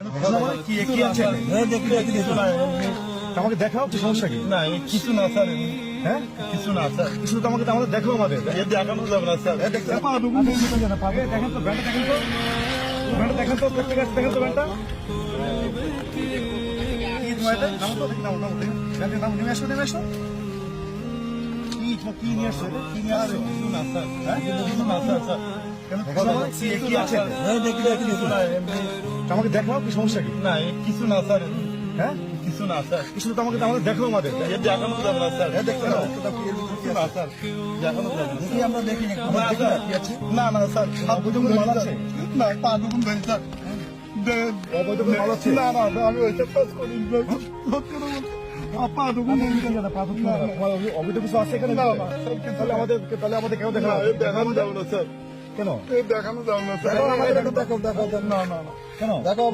কি আছে? আমাকে দেখাও কি সমস্যা কি? না কিছু না স্যার। হ্যাঁ কিছু না স্যার। কিছু তো আমাকে দেখাও আমাদের। দেখানো যাবে না স্যার। দেখেন তো ব্যান্ডটা দেখেন তো ব্যান্ডটা দেখেন তো প্রত্যেক আছে দেখেন তো ব্যান্ডটা কি তোমার এটা নাম তো দেখি নাম ব্যান্ডের নাম নেমে আসো কি নিয়ে আসছো এটা? কি নিয়ে আসছো? কিছু না স্যার। হ্যাঁ কিছু না স্যার স্যার। কেন কি আছে? কিছু না এমনি। আমাকে দেখাও কি সমস্যা কি? না কিছু না স্যার। হ্যাঁ কিছু না স্যার। কিছু তো আমাকে দেখাও আমাদের। দেখানো যাবে না স্যার। দেখতে দাও। কিছু না স্যার। দেখানো যাবে না। দেখি আমরা দেখি না না দেখি স্যার। না কি আছে না না স্যার। অবৈধ মাল আছে না পা দুগুন ধরে স্যার। অবৈধ মাল আছে না না আমি ওইসব কাজ করি না। পা দুগুন অবৈধ কিছু আছে এখানে না, না। তাহলে আমাদের কেউ দেখা দেখানো যাবে না স্যার। কেন দেখানো যাবে না স্যার। দেখাও আমাদের একটু দেখাও না না না। কেন দেখানো